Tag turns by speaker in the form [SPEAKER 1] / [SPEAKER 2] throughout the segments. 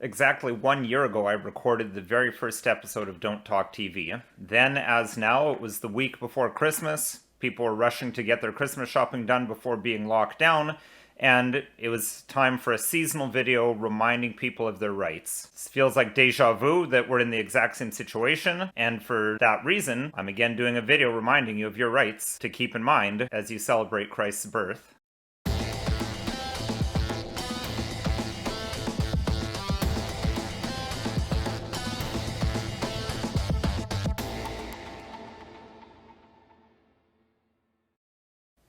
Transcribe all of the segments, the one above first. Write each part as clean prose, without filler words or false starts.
[SPEAKER 1] Exactly 1 year ago, I recorded the very first episode of Don't Talk TV. Then, as now, it was the week before Christmas. People were rushing to get their Christmas shopping done before being locked down, and it was time for a seasonal video reminding people of their rights. It feels like deja vu that we're in the exact same situation, and for that reason, I'm again doing a video reminding you of your rights to keep in mind as you celebrate Christ's birth.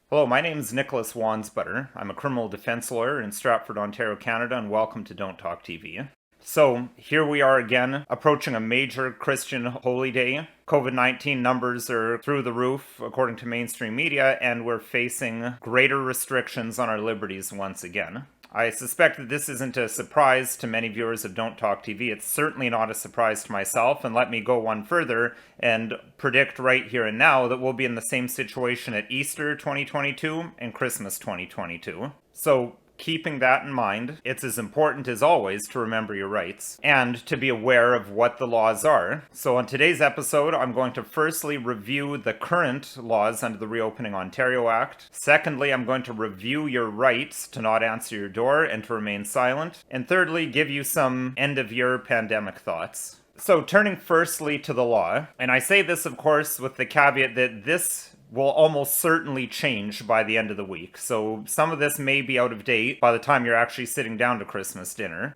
[SPEAKER 1] Hello, my name is Nicholas Wansbutter. I'm a criminal defense lawyer in Stratford, Ontario, Canada, and welcome to Don't Talk TV. So, here we are again, approaching a major Christian holy day. COVID-19 numbers are through the roof, according to mainstream media, and we're facing greater restrictions on our liberties once again. I suspect that this isn't a surprise to many viewers of Don't Talk TV. It's certainly not a surprise to myself, and let me go one further and predict right here and now that we'll be in the same situation at Easter 2022 and Christmas 2022. So, keeping that in mind, it's as important as always to remember your rights and to be aware of what the laws are. So on today's episode, I'm going to firstly review the current laws under the Reopening Ontario Act. Secondly, I'm going to review your rights to not answer your door and to remain silent. And thirdly, give you some end-of-year pandemic thoughts. So turning firstly to the law, and I say this of course with the caveat that this will almost certainly change by the end of the week. So some of this may be out of date by the time you're actually sitting down to Christmas dinner.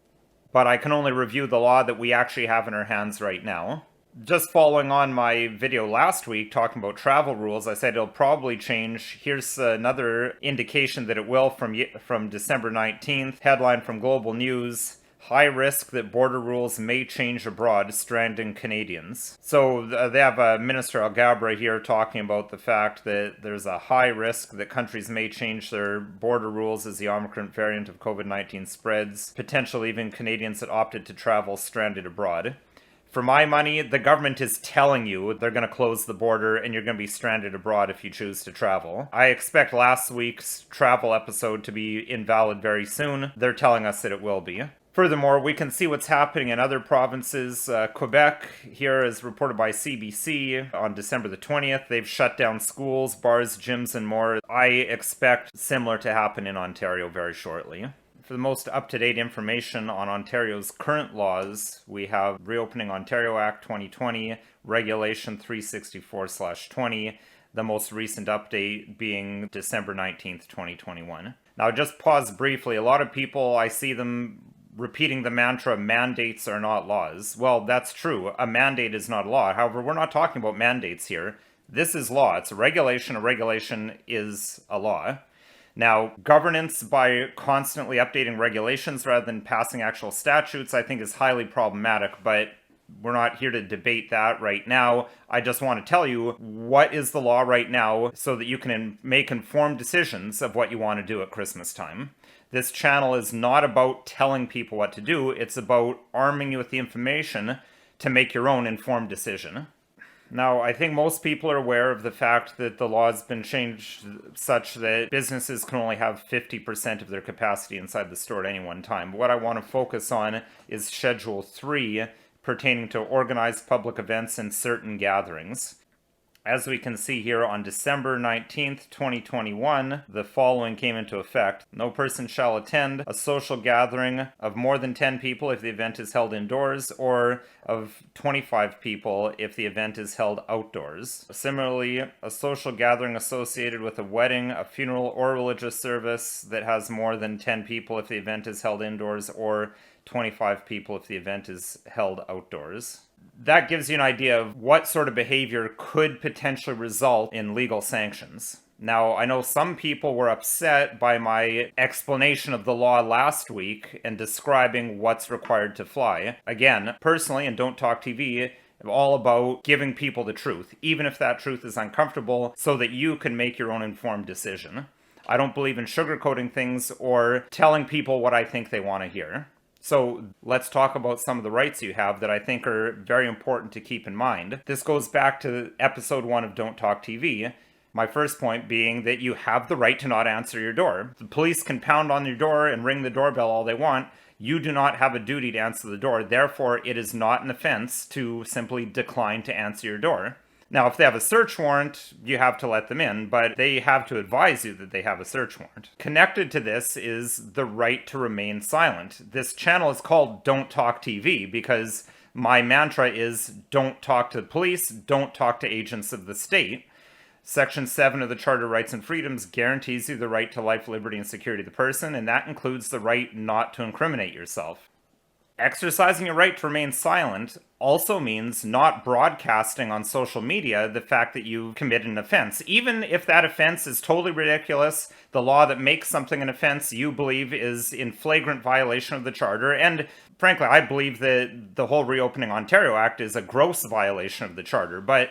[SPEAKER 1] But I can only review the law that we actually have in our hands right now. Just following on my video last week talking about travel rules, I said it'll probably change. Here's another indication that it will from December 19th. Headline from Global News. High risk that border rules may change abroad, stranding Canadians. So they have Minister Algabra here talking about the fact that there's a high risk that countries may change their border rules as the Omicron variant of COVID-19 spreads, potentially leaving Canadians that opted to travel stranded abroad. For my money, the government is telling you they're going to close the border and you're going to be stranded abroad if you choose to travel. I expect last week's travel episode to be invalid very soon. They're telling us that it will be. Furthermore, we can see what's happening in other provinces. Quebec, here is reported by CBC on December the 20th. They've shut down schools, bars, gyms, and more. I expect similar to happen in Ontario very shortly. For the most up-to-date information on Ontario's current laws, we have Reopening Ontario Act 2020, Regulation 364/20, the most recent update being December 19th, 2021. Now, just pause briefly. A lot of people, I see them repeating the mantra, mandates are not laws. Well, that's true. A mandate is not a law. However, we're not talking about mandates here. This is law. It's a regulation. A regulation is a law. Now, governance by constantly updating regulations rather than passing actual statutes, I think is highly problematic, but we're not here to debate that right now. I just want to tell you what is the law right now so that you can make informed decisions of what you want to do at Christmas time. This channel is not about telling people what to do, it's about arming you with the information to make your own informed decision. Now, I think most people are aware of the fact that the law has been changed such that businesses can only have 50% of their capacity inside the store at any one time. But what I want to focus on is Schedule 3, pertaining to organized public events and certain gatherings. As we can see here, on December 19th, 2021, the following came into effect. No person shall attend a social gathering of more than 10 people if the event is held indoors, or of 25 people if the event is held outdoors. Similarly, a social gathering associated with a wedding, a funeral, or religious service that has more than 10 people if the event is held indoors, or 25 people if the event is held outdoors. That gives you an idea of what sort of behavior could potentially result in legal sanctions. Now, I know some people were upset by my explanation of the law last week and describing what's required to fly. Again, personally, and Don't Talk TV, I'm all about giving people the truth, even if that truth is uncomfortable, so that you can make your own informed decision. I don't believe in sugarcoating things or telling people what I think they want to hear. So let's talk about some of the rights you have that I think are very important to keep in mind. This goes back to episode 1 of Don't Talk TV. My first point being that you have the right to not answer your door. The police can pound on your door and ring the doorbell all they want. you do not have a duty to answer the door. Therefore, it is not an offense to simply decline to answer your door. Now, if they have a search warrant, you have to let them in, but they have to advise you that they have a search warrant. Connected to this is the right to remain silent. This channel is called Don't Talk TV because my mantra is don't talk to the police, don't talk to agents of the state. Section 7 of the Charter of Rights and Freedoms guarantees you the right to life, liberty, and security of the person, and that includes the right not to incriminate yourself. Exercising your right to remain silent also means not broadcasting on social media the fact that you committed an offense. Even if that offense is totally ridiculous, the law that makes something an offense you believe is in flagrant violation of the Charter, and frankly, I believe that the whole Reopening Ontario Act is a gross violation of the Charter, but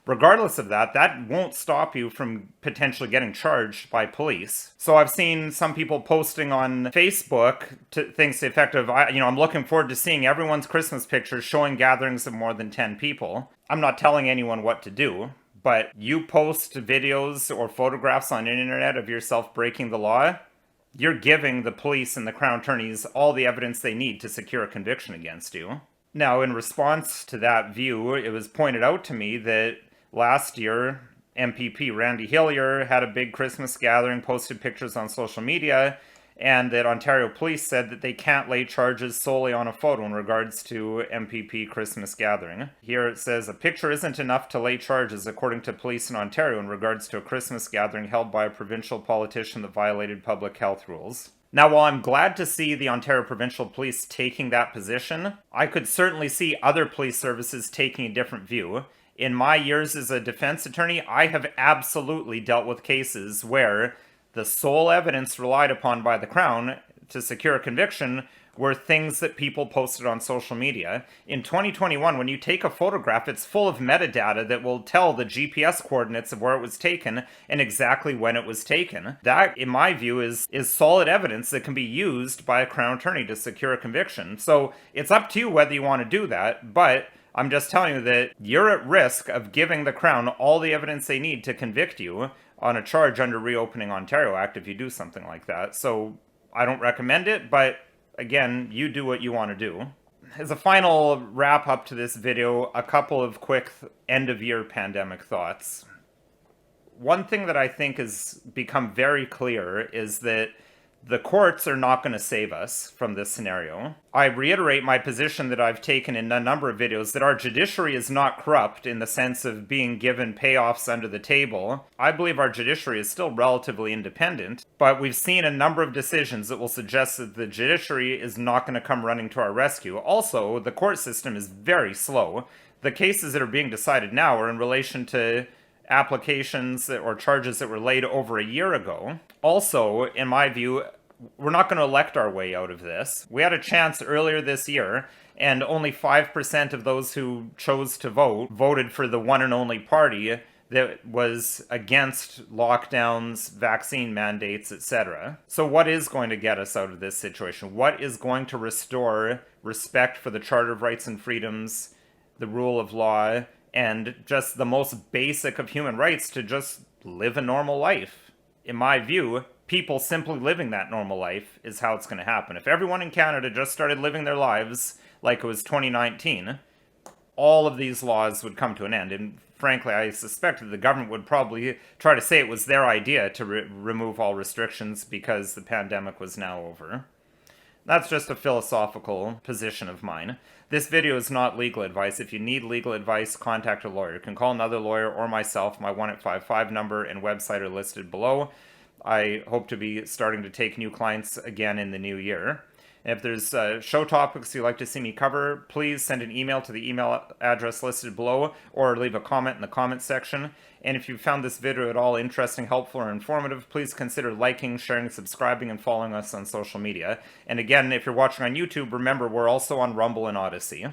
[SPEAKER 1] regardless of that, that won't stop you from potentially getting charged by police. So I've seen some people posting on Facebook things to the effect of, I'm looking forward to seeing everyone's Christmas pictures showing gatherings of more than 10 people. I'm not telling anyone what to do, but you post videos or photographs on the internet of yourself breaking the law, you're giving the police and the Crown Attorneys all the evidence they need to secure a conviction against you. Now, in response to that view, it was pointed out to me that last year, MPP Randy Hillier had a big Christmas gathering, posted pictures on social media, and that Ontario Police said that they can't lay charges solely on a photo in regards to MPP Christmas gathering. Here it says, a picture isn't enough to lay charges according to police in Ontario in regards to a Christmas gathering held by a provincial politician that violated public health rules. Now, while I'm glad to see the Ontario Provincial Police taking that position, I could certainly see other police services taking a different view. In my years as a defense attorney, I have absolutely dealt with cases where the sole evidence relied upon by the Crown to secure a conviction were things that people posted on social media. In 2021, when you take a photograph, it's full of metadata that will tell the GPS coordinates of where it was taken and exactly when it was taken. That, in my view, is solid evidence that can be used by a Crown attorney to secure a conviction. So it's up to you whether you want to do that, but I'm just telling you that you're at risk of giving the Crown all the evidence they need to convict you on a charge under Reopening Ontario Act if you do something like that. So I don't recommend it, but again, you do what you want to do. As a final wrap up to this video, a couple of quick end-of-year pandemic thoughts. One thing that I think has become very clear is that the courts are not going to save us from this scenario. I reiterate my position that I've taken in a number of videos that our judiciary is not corrupt in the sense of being given payoffs under the table. I believe our judiciary is still relatively independent, but we've seen a number of decisions that will suggest that the judiciary is not going to come running to our rescue. Also, the court system is very slow. The cases that are being decided now are in relation to applications or charges that were laid over a year ago. Also, in my view, we're not going to elect our way out of this. We had a chance earlier this year, and only 5% of those who chose to vote voted for the one and only party that was against lockdowns, vaccine mandates, etc. So what is going to get us out of this situation? What is going to restore respect for the Charter of Rights and Freedoms, the rule of law, and just the most basic of human rights to just live a normal life? In my view, people simply living that normal life is how it's going to happen. If everyone in Canada just started living their lives like it was 2019, all of these laws would come to an end. And frankly, I suspect that the government would probably try to say it was their idea to remove all restrictions because the pandemic was now over. That's just a philosophical position of mine. This video is not legal advice. If you need legal advice, contact a lawyer. You can call another lawyer or myself. My 1-855 number and website are listed below. I hope to be starting to take new clients again in the new year. And if there's show topics you'd like to see me cover, please send an email to the email address listed below or leave a comment in the comment section. And if you found this video at all interesting, helpful, or informative, please consider liking, sharing, subscribing, and following us on social media. And again, if you're watching on YouTube, remember we're also on Rumble and Odyssey.